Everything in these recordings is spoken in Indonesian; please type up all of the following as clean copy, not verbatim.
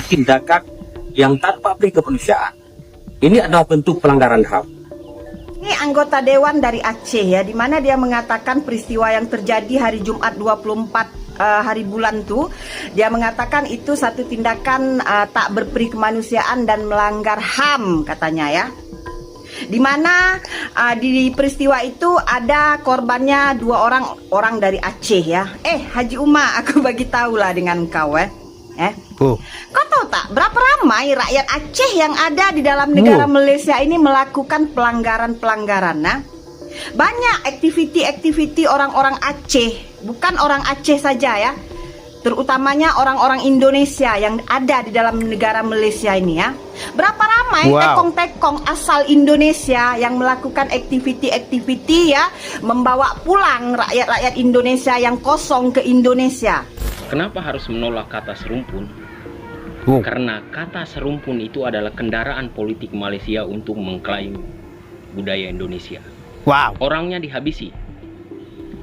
tindakan yang tanpa peri kemanusiaan. Ini adalah bentuk pelanggaran HAM. Ini anggota dewan dari Aceh ya, di mana dia mengatakan peristiwa yang terjadi hari Jumat 24 hari bulan tuh, dia mengatakan itu satu tindakan tak berperi kemanusiaan dan melanggar HAM katanya ya. Di mana di peristiwa itu ada korbannya dua orang dari Aceh ya. Haji Uma, aku bagi tahu lah dengan kau Kau tahu tak berapa ramai rakyat Aceh yang ada di dalam negara Malaysia ini melakukan pelanggaran-pelanggaran? Nah, banyak aktiviti-aktiviti orang-orang Aceh, bukan orang Aceh saja ya, terutamanya orang-orang Indonesia yang ada di dalam negara Malaysia ini ya. Berapa ramai tekong-tekong asal Indonesia yang melakukan aktiviti-aktiviti ya, membawa pulang rakyat-rakyat Indonesia yang kosong ke Indonesia. Kenapa harus menolak kata serumpun? Karena kata serumpun itu adalah kendaraan politik Malaysia untuk mengklaim budaya Indonesia. Orangnya dihabisi,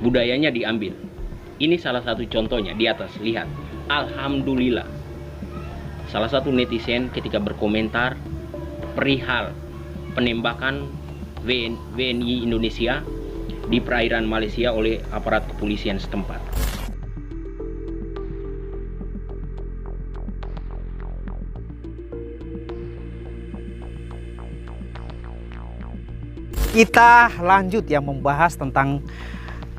budayanya diambil. Ini salah satu contohnya di atas, lihat. Alhamdulillah, salah satu netizen ketika berkomentar perihal penembakan WNI Indonesia di perairan Malaysia oleh aparat kepolisian setempat. Kita lanjut yang membahas tentang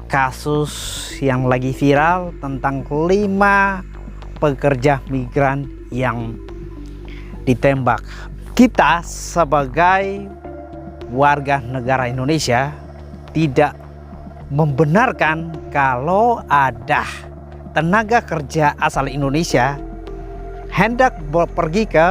kasus yang lagi viral tentang 5 pekerja migran yang ditembak. Kita sebagai warga negara Indonesia tidak membenarkan kalau ada tenaga kerja asal Indonesia hendak pergi ke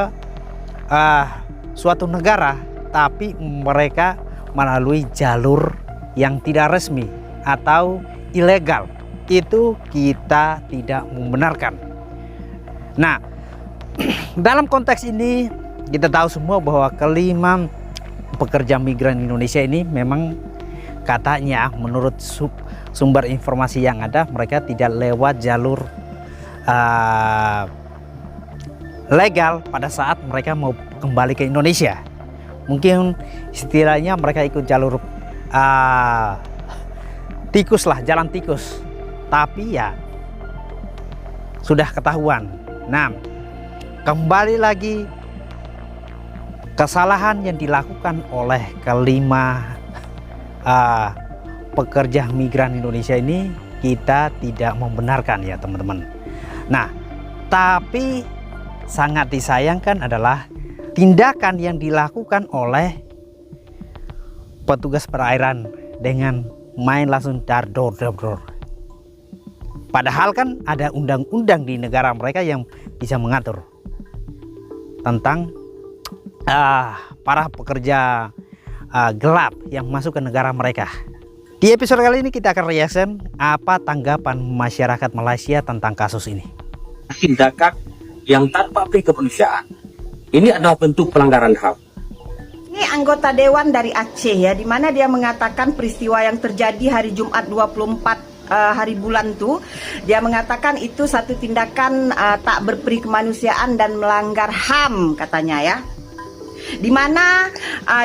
suatu negara, tapi mereka melalui jalur yang tidak resmi atau ilegal. Itu kita tidak membenarkan. Nah, dalam konteks ini kita tahu semua bahwa kelima pekerja migran Indonesia ini memang katanya menurut sumber informasi yang ada, mereka tidak lewat jalur legal pada saat mereka mau kembali ke Indonesia. Mungkin istilahnya mereka ikut jalur tikus lah, jalan tikus. Tapi ya sudah ketahuan. Nah, kembali lagi kesalahan yang dilakukan oleh kelima pekerja migran Indonesia ini kita tidak membenarkan ya teman-teman. Nah, tapi sangat disayangkan adalah tindakan yang dilakukan oleh petugas perairan dengan main langsung dor. Padahal kan ada undang-undang di negara mereka yang bisa mengatur tentang para pekerja gelap yang masuk ke negara mereka. Di episode kali ini kita akan reaction apa tanggapan masyarakat Malaysia tentang kasus ini. Tindakan yang tanpa peri kemanusiaan. Ini adalah bentuk pelanggaran HAM. Ini anggota dewan dari Aceh ya, di mana dia mengatakan peristiwa yang terjadi hari Jumat 24 hari bulan tuh, dia mengatakan itu satu tindakan tak berperi kemanusiaan dan melanggar HAM katanya ya. Di mana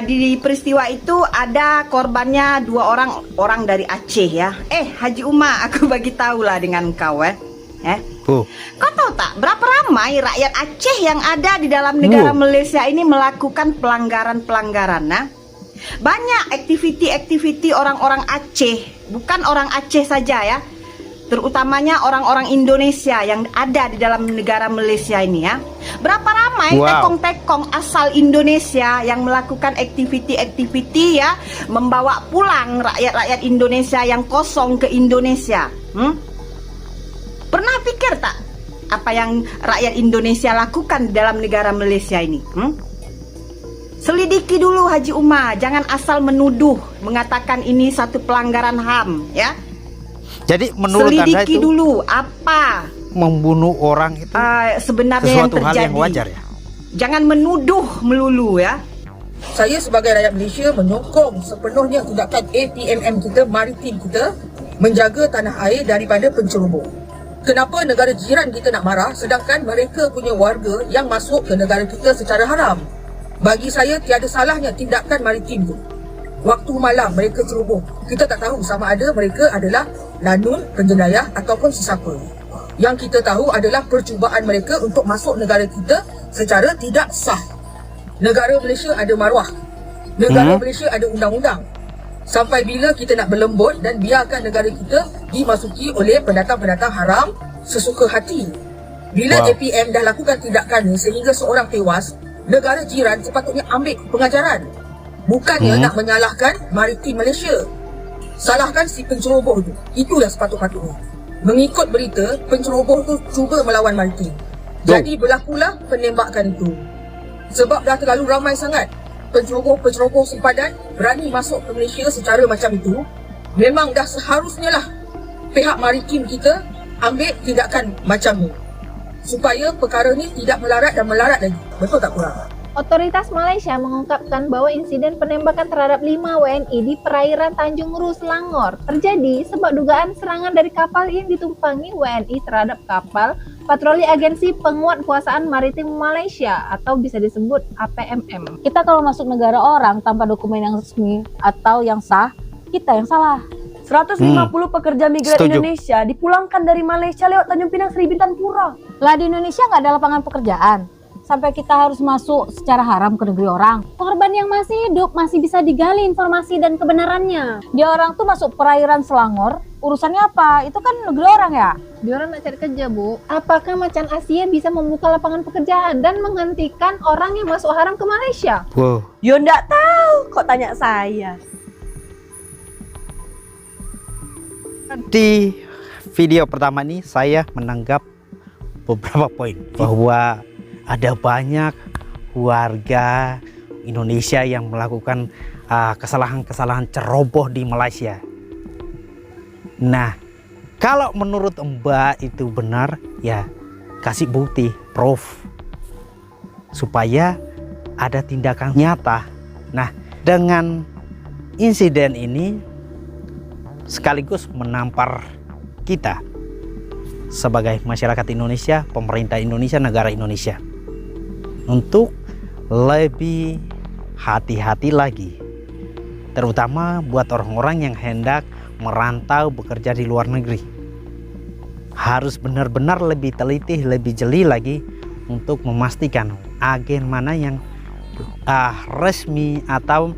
di peristiwa itu ada korbannya dua orang dari Aceh ya. Haji Uma, aku bagi tahu lah dengan kau Kau tahu tak berapa ramai rakyat Aceh yang ada di dalam negara Malaysia ini melakukan pelanggaran-pelanggaran? Nah, banyak aktiviti-aktiviti orang-orang Aceh, bukan orang Aceh saja ya, terutamanya orang-orang Indonesia yang ada di dalam negara Malaysia ini ya. Berapa ramai tekong-tekong asal Indonesia yang melakukan aktiviti-aktiviti ya, membawa pulang rakyat-rakyat Indonesia yang kosong ke Indonesia. Pernah pikir tak apa yang rakyat Indonesia lakukan di dalam negara Malaysia ini? Selidiki dulu Haji Uma, jangan asal menuduh mengatakan ini satu pelanggaran HAM ya. Jadi menurut Anda itu dulu apa membunuh orang itu sebenarnya yang terjadi. Hal yang wajar ya. Jangan menuduh melulu ya. Saya sebagai rakyat Malaysia menyokong sepenuhnya tindakan APMM kita, maritim kita, menjaga tanah air daripada penceroboh. Kenapa negara jiran kita nak marah sedangkan mereka punya warga yang masuk ke negara kita secara haram? Bagi saya tiada salahnya tindakan maritim tu. Waktu malam mereka ceroboh. Kita tak tahu sama ada mereka adalah lanun, penjenayah ataupun sesiapa. Yang kita tahu adalah percubaan mereka untuk masuk negara kita secara tidak sah. Negara Malaysia ada maruah. Negara Malaysia ada undang-undang. Sampai bila kita nak berlembut dan biarkan negara kita dimasuki oleh pendatang-pendatang haram sesuka hati? Bila APM dah lakukan tindakan ni sehingga seorang tewas, negara jiran sepatutnya ambil pengajaran. Bukannya nak menyalahkan maritim Malaysia. Salahkan si penceroboh tu. Itulah sepatut-patutnya. Mengikut berita, penceroboh tu cuba melawan maritim. Jadi berlakulah penembakan itu. Sebab dah terlalu ramai sangat penceroboh-penceroboh sempadan berani masuk ke Malaysia secara macam itu, memang dah seharusnya lah pihak maritim kita ambil tindakan macam ni supaya perkara ni tidak melarat dan melarat lagi. Betul tak kurang? Otoritas Malaysia mengungkapkan bahwa insiden penembakan terhadap 5 WNI di perairan Tanjung Ru, Selangor terjadi sebab dugaan serangan dari kapal yang ditumpangi WNI terhadap kapal patroli Agensi Penguatkuasaan Maritim Malaysia atau bisa disebut APMM. Kita kalau masuk negara orang tanpa dokumen yang resmi atau yang sah, kita yang salah. 150 pekerja migran Indonesia dipulangkan dari Malaysia lewat Tanjung Pinang Sri Bintang Pura. Lah di Indonesia nggak ada lapangan pekerjaan. Sampai kita harus masuk secara haram ke negeri orang. Korban yang masih hidup masih bisa digali informasi dan kebenarannya. Dia orang tuh masuk perairan Selangor, urusannya apa? Itu kan negeri orang ya? Dia orang nak cari kerja, Bu. Apakah Macan Asia bisa membuka lapangan pekerjaan dan menghentikan orang yang masuk haram ke Malaysia? Yo ndak tahu, kok tanya saya. Di video pertama ini saya menanggap beberapa poin bahwa ada banyak warga Indonesia yang melakukan kesalahan-kesalahan ceroboh di Malaysia. Nah, kalau menurut Mbak itu benar, ya kasih bukti, proof, supaya ada tindakan nyata. Nah, dengan insiden ini sekaligus menampar kita sebagai masyarakat Indonesia, pemerintah Indonesia, negara Indonesia, untuk lebih hati-hati lagi, terutama buat orang-orang yang hendak merantau bekerja di luar negeri. Harus benar-benar lebih teliti, lebih jeli lagi untuk memastikan agen mana yang resmi atau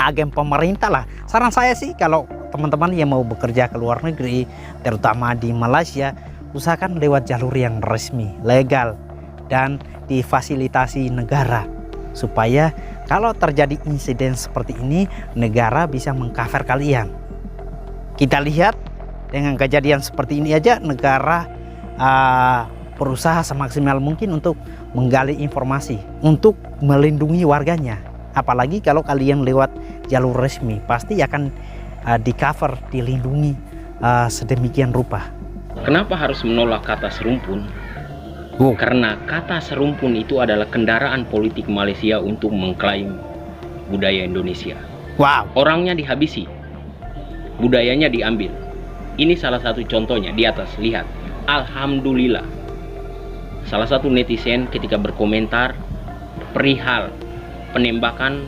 agen pemerintah lah. Saran saya sih, kalau teman-teman yang mau bekerja ke luar negeri, terutama di Malaysia, usahakan lewat jalur yang resmi, legal, dan difasilitasi negara, supaya kalau terjadi insiden seperti ini, negara bisa mengcover kalian. Kita lihat dengan kejadian seperti ini aja, negara berusaha semaksimal mungkin untuk menggali informasi, untuk melindungi warganya. Apalagi kalau kalian lewat jalur resmi, pasti akan di cover, dilindungi sedemikian rupa. Kenapa harus menolak kata serumpun? Karena kata serumpun itu adalah kendaraan politik Malaysia untuk mengklaim budaya Indonesia. Orangnya dihabisi, budayanya diambil. Ini salah satu contohnya di atas, lihat. Alhamdulillah, salah satu netizen ketika berkomentar perihal penembakan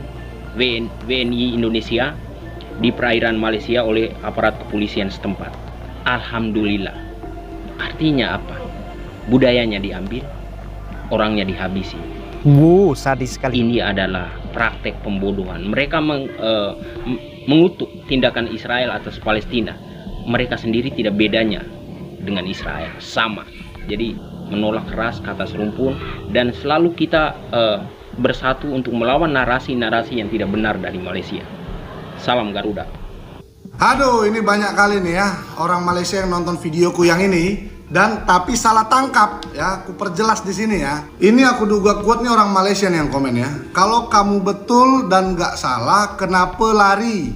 WNI Indonesia di perairan Malaysia oleh aparat kepolisian setempat. Alhamdulillah. Artinya apa? Budayanya diambil, orangnya dihabisi. Sadis sekali. Ini adalah praktek pembodohan. Mereka mengutuk tindakan Israel atas Palestina. Mereka sendiri tidak bedanya dengan Israel, sama. Jadi menolak keras kata serumpun, dan selalu kita bersatu untuk melawan narasi-narasi yang tidak benar dari Malaysia. Salam Garuda. Aduh, ini banyak kali nih ya orang Malaysia yang nonton videoku yang ini dan tapi salah tangkap ya. Aku perjelas di sini ya. Ini aku duga kuat nih orang Malaysia nih yang komen ya. Kalau kamu betul dan nggak salah, kenapa lari?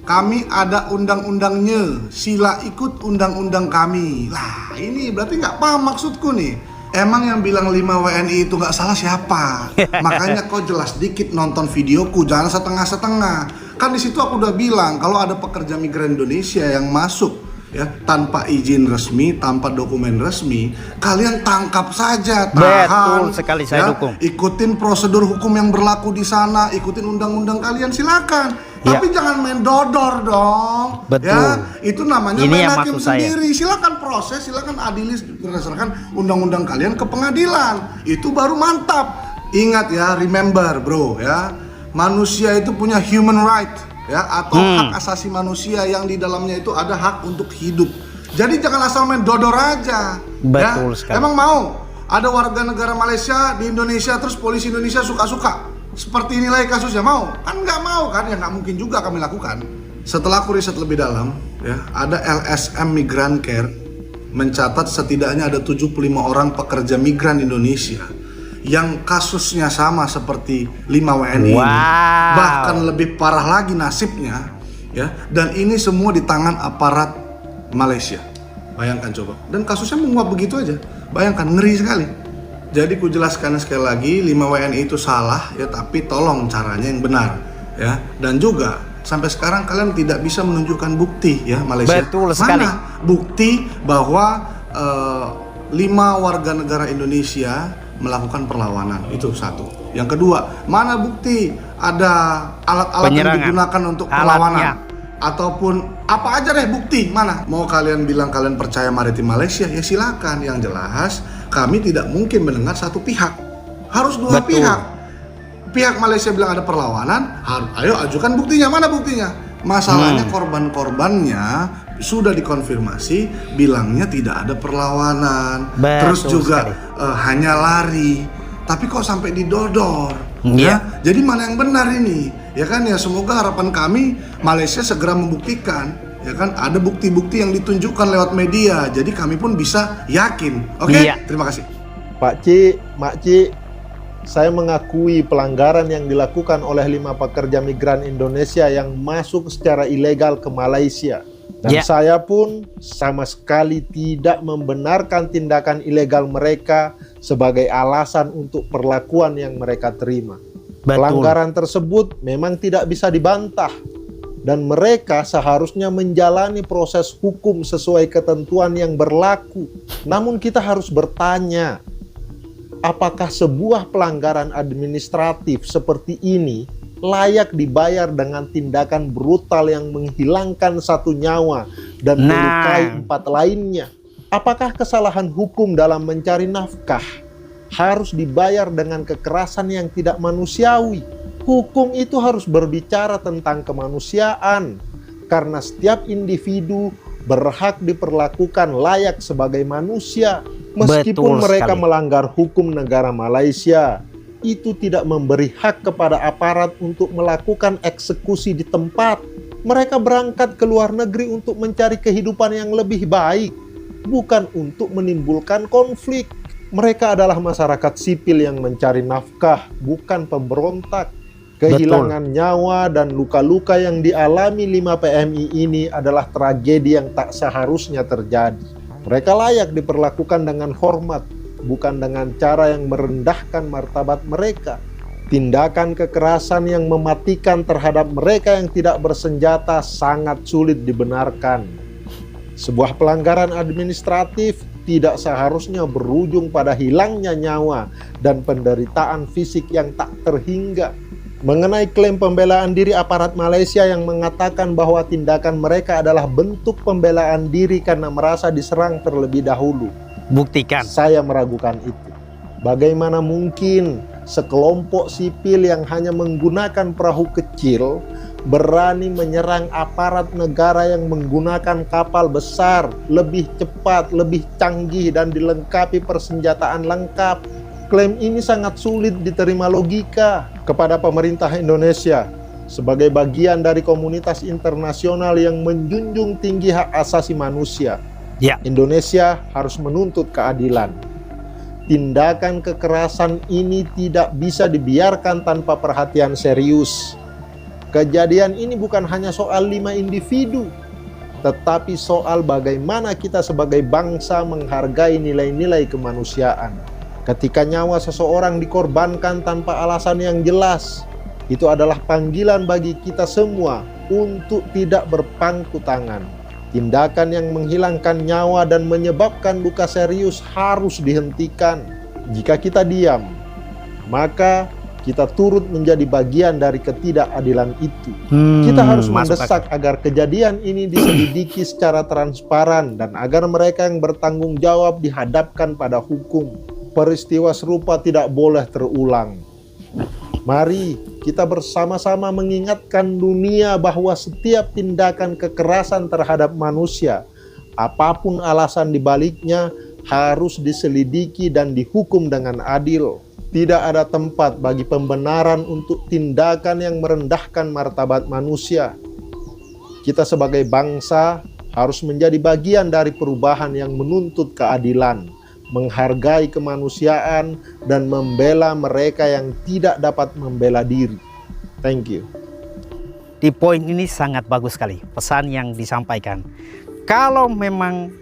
Kami ada undang-undangnya. Sila ikut undang-undang kami. Lah, ini berarti nggak paham maksudku nih. Emang yang bilang 5 WNI itu nggak salah siapa? Makanya kau jelas dikit nonton videoku, jangan setengah-setengah. Kan di situ aku udah bilang kalau ada pekerja migran Indonesia yang masuk ya, tanpa izin resmi, tanpa dokumen resmi, kalian tangkap saja, tahan. Betul sekali, saya dukung. Ikutin prosedur hukum yang berlaku di sana, ikutin undang-undang kalian, silakan. Tapi jangan main dodor dong. Betul. Ya, itu namanya Ini main yang hakim maksud saya. sendiri. Silakan proses, silakan adili berdasarkan undang-undang kalian ke pengadilan. Itu baru mantap. Ingat ya, remember bro ya, manusia itu punya human right ya, atau hak asasi manusia yang di dalamnya itu ada hak untuk hidup. Jadi jangan asal main dodor aja. Betul ya. sekali. Emang mau ada warga negara Malaysia di Indonesia terus polisi Indonesia suka-suka seperti nilai kasusnya? Mau? Kan nggak mau kan, ya nggak mungkin juga kami lakukan. Setelah aku riset lebih dalam ya, ada LSM Migrant Care mencatat setidaknya ada 75 orang pekerja migran Indonesia yang kasusnya sama seperti 5 WNI ini, bahkan lebih parah lagi nasibnya ya, dan ini semua di tangan aparat Malaysia. Bayangkan coba, dan kasusnya menguap begitu aja, bayangkan, ngeri sekali. Jadi ku jelaskan sekali lagi, 5 WNI itu salah ya, tapi tolong caranya yang benar ya, dan juga sampai sekarang kalian tidak bisa menunjukkan bukti ya Malaysia. Betul sekali. Mana bukti bahwa 5 warga negara Indonesia melakukan perlawanan? Itu satu. Yang kedua, mana bukti ada alat-alat yang digunakan untuk perlawanan? Ataupun apa aja deh bukti, mana? Mau kalian bilang kalian percaya maritim Malaysia, ya silakan. Yang jelas kami tidak mungkin mendengar satu pihak, harus dua pihak. Pihak Malaysia bilang ada perlawanan, ayo ajukan buktinya, mana buktinya? Masalahnya korban-korbannya sudah dikonfirmasi, bilangnya tidak ada perlawanan. Terus juga hanya lari. Tapi kok sampai didodor? Ya? Jadi mana yang benar ini? Ya kan, ya semoga harapan kami Malaysia segera membuktikan, ya kan, ada bukti-bukti yang ditunjukkan lewat media. Jadi kami pun bisa yakin. Oke? Terima kasih. Pak Ci, Mak Ci, saya mengakui pelanggaran yang dilakukan oleh 5 pekerja migran Indonesia yang masuk secara ilegal ke Malaysia. Dan saya pun sama sekali tidak membenarkan tindakan ilegal mereka sebagai alasan untuk perlakuan yang mereka terima. Pelanggaran tersebut memang tidak bisa dibantah, dan mereka seharusnya menjalani proses hukum sesuai ketentuan yang berlaku. Namun kita harus bertanya, apakah sebuah pelanggaran administratif seperti ini layak dibayar dengan tindakan brutal yang menghilangkan 1 nyawa dan melukai 4 lainnya? Apakah kesalahan hukum dalam mencari nafkah harus dibayar dengan kekerasan yang tidak manusiawi? Hukum itu harus berbicara tentang kemanusiaan, karena setiap individu berhak diperlakukan layak sebagai manusia. Meskipun mereka melanggar hukum negara Malaysia, itu tidak memberi hak kepada aparat untuk melakukan eksekusi di tempat. Mereka berangkat ke luar negeri untuk mencari kehidupan yang lebih baik, bukan untuk menimbulkan konflik. Mereka adalah masyarakat sipil yang mencari nafkah, bukan pemberontak. Kehilangan nyawa dan luka-luka yang dialami 5 PMI ini adalah tragedi yang tak seharusnya terjadi. Mereka layak diperlakukan dengan hormat, bukan dengan cara yang merendahkan martabat mereka. Tindakan kekerasan yang mematikan terhadap mereka yang tidak bersenjata sangat sulit dibenarkan. Sebuah pelanggaran administratif tidak seharusnya berujung pada hilangnya nyawa dan penderitaan fisik yang tak terhingga. Mengenai klaim pembelaan diri aparat Malaysia yang mengatakan bahwa tindakan mereka adalah bentuk pembelaan diri karena merasa diserang terlebih dahulu, buktikan. Saya meragukan itu. Bagaimana mungkin sekelompok sipil yang hanya menggunakan perahu kecil berani menyerang aparat negara yang menggunakan kapal besar, lebih cepat, lebih canggih, dan dilengkapi persenjataan lengkap? Klaim ini sangat sulit diterima logika. Kepada pemerintah Indonesia sebagai bagian dari komunitas internasional yang menjunjung tinggi hak asasi manusia, Indonesia harus menuntut keadilan. Tindakan kekerasan ini tidak bisa dibiarkan tanpa perhatian serius. Kejadian ini bukan hanya soal 5 individu, tetapi soal bagaimana kita sebagai bangsa menghargai nilai-nilai kemanusiaan. Ketika nyawa seseorang dikorbankan tanpa alasan yang jelas, itu adalah panggilan bagi kita semua untuk tidak berpangku tangan. Tindakan yang menghilangkan nyawa dan menyebabkan luka serius harus dihentikan. Jika kita diam, maka kita turut menjadi bagian dari ketidakadilan itu. Kita harus mendesak agar kejadian ini diselidiki secara transparan dan agar mereka yang bertanggung jawab dihadapkan pada hukum. Peristiwa serupa tidak boleh terulang. Mari kita bersama-sama mengingatkan dunia bahwa setiap tindakan kekerasan terhadap manusia, apapun alasan dibaliknya, harus diselidiki dan dihukum dengan adil. Tidak ada tempat bagi pembenaran untuk tindakan yang merendahkan martabat manusia. Kita sebagai bangsa harus menjadi bagian dari perubahan yang menuntut keadilan, menghargai kemanusiaan, dan membela mereka yang tidak dapat membela diri. Thank you. Di poin ini sangat bagus sekali pesan yang disampaikan. Kalau memang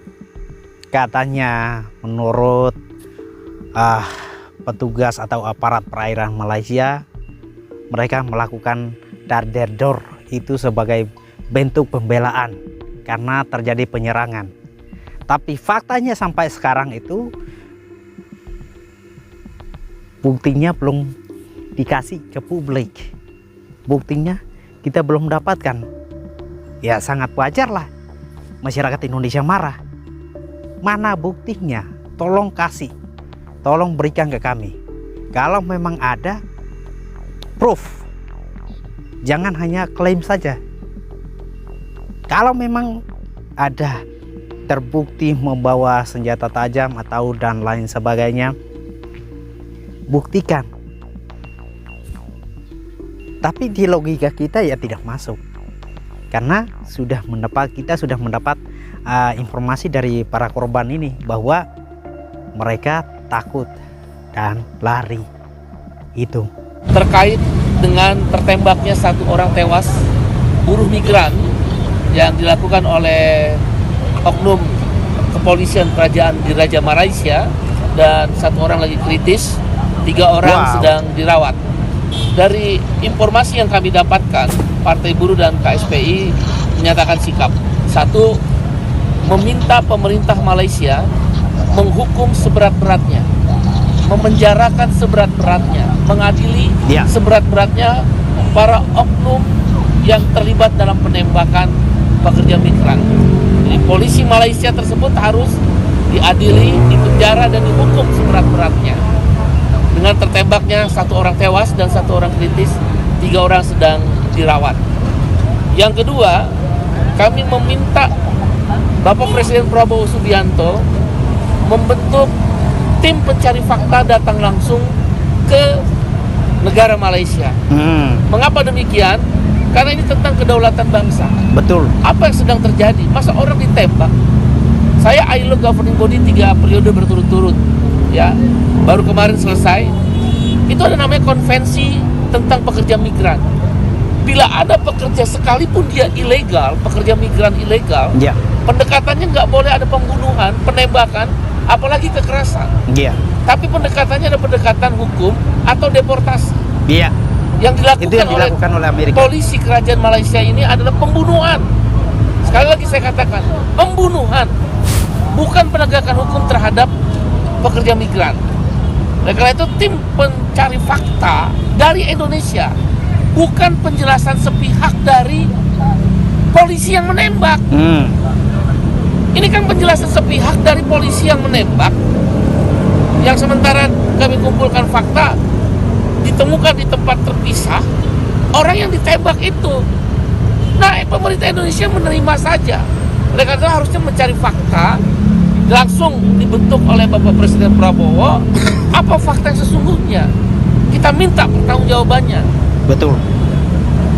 katanya menurut petugas atau aparat perairan Malaysia, mereka melakukan dar-der-dor itu sebagai bentuk pembelaan karena terjadi penyerangan. Tapi faktanya sampai sekarang itu buktinya belum dikasih ke publik. Buktinya kita belum dapatkan. Ya sangat wajar lah masyarakat Indonesia marah. Mana buktinya? Tolong kasih, tolong berikan ke kami. Kalau memang ada proof, jangan hanya klaim saja. Kalau memang ada terbukti membawa senjata tajam atau dan lain sebagainya, buktikan. Tapi di logika kita ya tidak masuk, karena kita sudah mendapat informasi dari para korban ini bahwa mereka takut dan lari. Itu terkait dengan tertembaknya satu orang tewas buruh migran yang dilakukan oleh oknum kepolisian kerajaan di Raja Malaysia, dan satu orang lagi kritis, 3 orang sedang dirawat. Dari informasi yang kami dapatkan, Partai Buruh dan KSPI menyatakan sikap. 1, meminta pemerintah Malaysia menghukum seberat-beratnya, memenjarakan seberat-beratnya, mengadili seberat-beratnya para oknum yang terlibat dalam penembakan pekerja migran. Jadi polisi Malaysia tersebut harus diadili, dipenjara dan dihukum seberat-beratnya. Dengan tertembaknya 1 orang tewas dan 1 orang kritis, 3 orang sedang dirawat. Yang kedua, kami meminta Bapak Presiden Prabowo Subianto membentuk tim pencari fakta datang langsung ke negara Malaysia. Mengapa demikian? Karena ini tentang kedaulatan bangsa. Betul. Apa yang sedang terjadi? Masa orang ditembak? Saya ILO governing body 3 periode berturut-turut, ya, baru kemarin selesai. Itu ada namanya konvensi tentang pekerja migran. Bila ada pekerja sekalipun dia ilegal, pekerja migran ilegal, pendekatannya nggak boleh ada pembunuhan, penembakan, apalagi kekerasan. Tapi pendekatannya ada pendekatan hukum atau deportasi. Yang dilakukan oleh Amerika. Polisi kerajaan Malaysia ini adalah pembunuhan. Sekali lagi saya katakan, pembunuhan, bukan penegakan hukum terhadap pekerja migran. Oleh karena itu tim pencari fakta dari Indonesia, bukan penjelasan sepihak dari polisi yang menembak. Ini kan penjelasan sepihak dari polisi yang menembak, yang sementara kami kumpulkan fakta, ditemukan di tempat terpisah orang yang ditembak itu. Nah, pemerintah Indonesia menerima saja. Oleh karena itu harusnya mencari fakta, langsung dibentuk oleh Bapak Presiden Prabowo. Apa fakta yang sesungguhnya? Kita minta pertanggungjawabannya. Betul.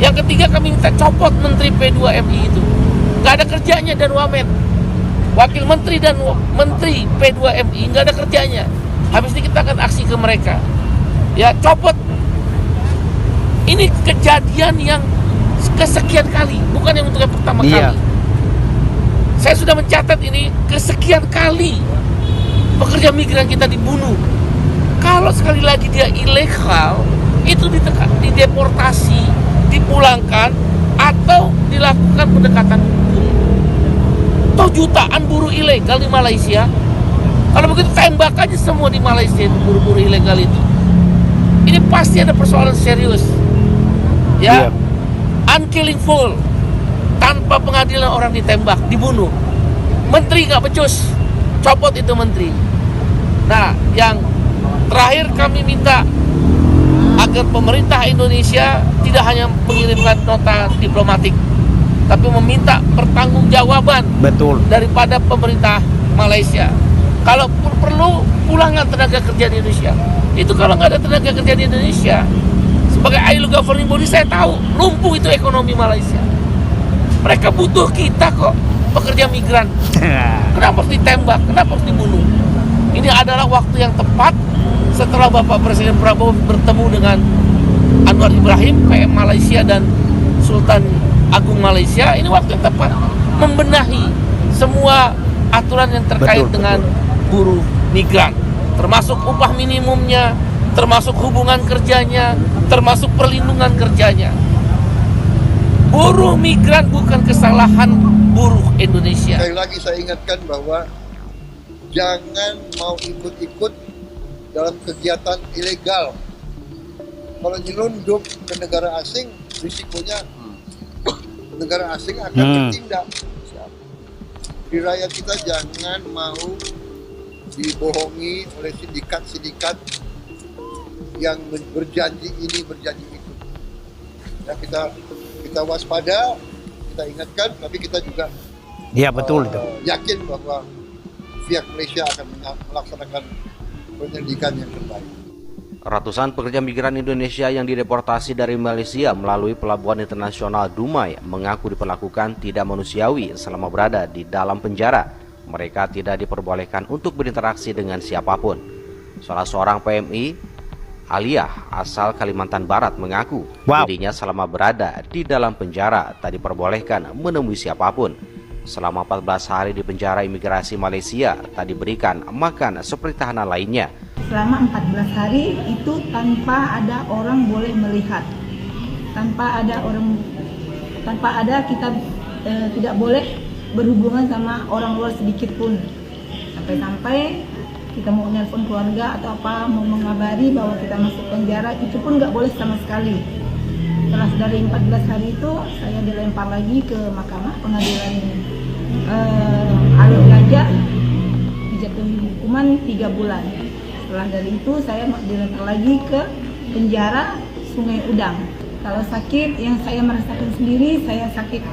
Yang ketiga, kami minta copot Menteri P2MI itu. Nggak ada kerjanya dan wamen. Wakil Menteri dan Menteri P2MI nggak ada kerjanya. Habis ini kita akan aksi ke mereka. Ya, copot. Ini kejadian yang kesekian kali, bukan yang untuk yang pertama kali. Saya sudah mencatat ini kesekian kali pekerja migran kita dibunuh. Kalau sekali lagi dia ilegal, itu dideportasi, dipulangkan, atau dilakukan pendekatan hukum. Toh jutaan buruh ilegal di Malaysia. Kalau begitu tembak aja semua di Malaysia itu buruh-buruh ilegal itu. Ini pasti ada persoalan serius. Ya, unkillingful, tanpa pengadilan orang ditembak, dibunuh. Menteri nggak becus, copot itu menteri. Nah, yang terakhir kami minta agar pemerintah Indonesia tidak hanya mengirimkan nota diplomatik, tapi meminta pertanggungjawaban daripada pemerintah Malaysia. Kalau perlu pulangkan tenaga kerja di Indonesia. Itu kalau nggak ada tenaga kerja di Indonesia, sebagai ILO governing body saya tahu lumpuh itu ekonomi Malaysia. Mereka butuh kita kok, pekerja migran. Kenapa harus ditembak? Kenapa harus dibunuh? Ini adalah waktu yang tepat setelah Bapak Presiden Prabowo bertemu dengan Anwar Ibrahim, PM Malaysia dan Sultan Agung Malaysia. Ini waktu yang tepat membenahi semua aturan yang terkait dengan buruh migran, termasuk upah minimumnya, termasuk hubungan kerjanya, termasuk perlindungan kerjanya. Buruh migran bukan kesalahan buruh Indonesia. Sekali lagi saya ingatkan bahwa jangan mau ikut-ikut dalam kegiatan ilegal. Kalau nyelundup ke negara asing, risikonya negara asing akan bertindak. Di rakyat kita jangan mau dibohongi oleh sindikat-sindikat yang berjanji ini, berjanji itu. Ya, kita waspada, kita ingatkan, tapi kita juga yakin bahwa pihak Malaysia akan melaksanakan penyelidikan yang terbaik. Ratusan pekerja migran Indonesia yang dideportasi dari Malaysia melalui pelabuhan internasional Dumai mengaku diperlakukan tidak manusiawi selama berada di dalam penjara. Mereka tidak diperbolehkan untuk berinteraksi dengan siapapun. Salah seorang PMI, Aliyah, asal Kalimantan Barat, mengaku dirinya selama berada di dalam penjara tak diperbolehkan menemui siapapun. Selama 14 hari di penjara imigrasi Malaysia tak diberikan makan seperti tahanan lainnya. Selama 14 hari itu tanpa ada orang boleh melihat, tanpa ada kita tidak boleh berhubungan sama orang luar sedikit pun. Sampai-sampai kita mau nelpon keluarga atau apa, mau mengabari bahwa kita masuk penjara, itu pun nggak boleh sama sekali. Setelah dari 14 hari itu saya dilempar lagi ke mahkamah pengadilan Alor Gajah, dijatuhi hukuman 3 bulan. Setelah dari itu saya dilempar lagi ke penjara Sungai Udang. Kalau sakit yang saya merasakan sendiri, saya sakit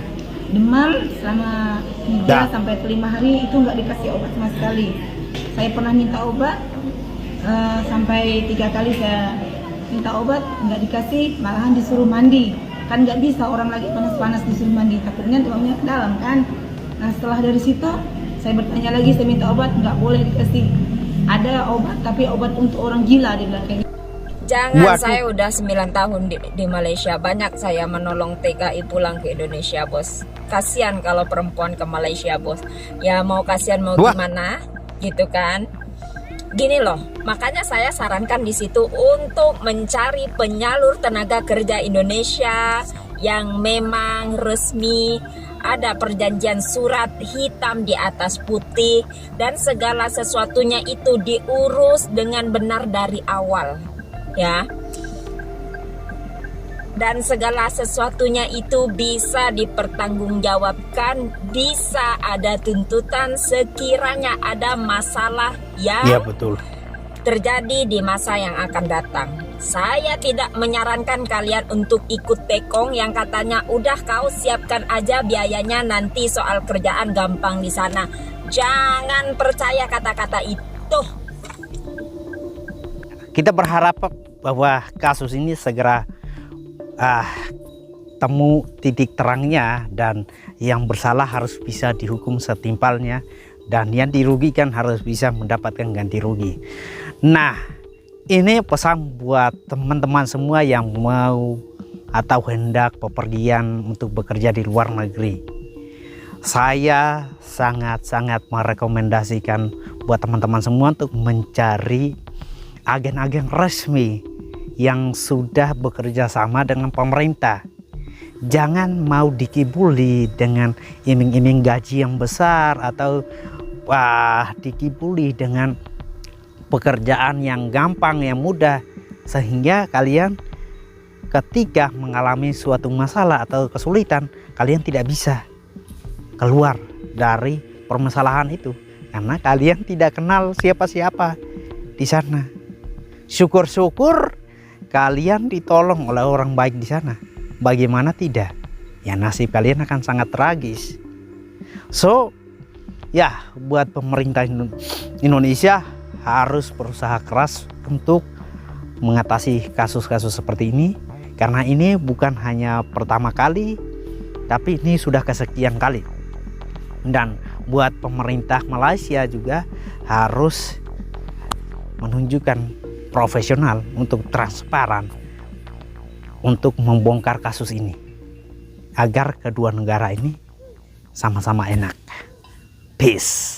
demam selama 3 sampai 5 hari, itu nggak dikasih obat sama sekali. Saya pernah minta obat sampai 3 kali saya minta obat, nggak dikasih, malahan disuruh mandi. Kan nggak bisa orang lagi panas-panas disuruh mandi, takutnya tuangnya ke dalam kan. Nah setelah dari situ saya bertanya lagi, saya minta obat, nggak boleh dikasih. Ada obat tapi obat untuk orang gila di belakang. Jangan, saya udah 9 tahun di Malaysia. Banyak saya menolong TKI pulang ke Indonesia, bos. Kasihan kalau perempuan ke Malaysia, bos. Ya mau kasihan mau gimana, gitu kan. Gini loh, makanya saya sarankan di situ untuk mencari penyalur tenaga kerja Indonesia yang memang resmi, ada perjanjian surat hitam di atas putih, dan segala sesuatunya itu diurus dengan benar dari awal. Ya, dan segala sesuatunya itu bisa dipertanggungjawabkan, bisa ada tuntutan sekiranya ada masalah yang terjadi di masa yang akan datang. Saya tidak menyarankan kalian untuk ikut tekong yang katanya udah kau siapkan aja biayanya, nanti soal kerjaan gampang di sana. Jangan percaya kata-kata itu. Kita berharap bahwa kasus ini segera temu titik terangnya, dan yang bersalah harus bisa dihukum setimpalnya, dan yang dirugikan harus bisa mendapatkan ganti rugi. Nah, ini pesan buat teman-teman semua yang mau atau hendak bepergian untuk bekerja di luar negeri. Saya sangat-sangat merekomendasikan buat teman-teman semua untuk mencari agen-agen resmi yang sudah bekerja sama dengan pemerintah, jangan mau dikibuli dengan iming-iming gaji yang besar atau dikibuli dengan pekerjaan yang gampang, yang mudah, sehingga kalian ketika mengalami suatu masalah atau kesulitan, kalian tidak bisa keluar dari permasalahan itu karena kalian tidak kenal siapa-siapa di sana. Syukur-syukur kalian ditolong oleh orang baik di sana. Bagaimana tidak? Ya nasib kalian akan sangat tragis. So, ya buat pemerintah Indonesia harus berusaha keras untuk mengatasi kasus-kasus seperti ini, karena ini bukan hanya pertama kali, tapi ini sudah kesekian kali. Dan buat pemerintah Malaysia juga harus menunjukkan profesional untuk transparan untuk membongkar kasus ini, agar kedua negara ini sama-sama enak. Peace.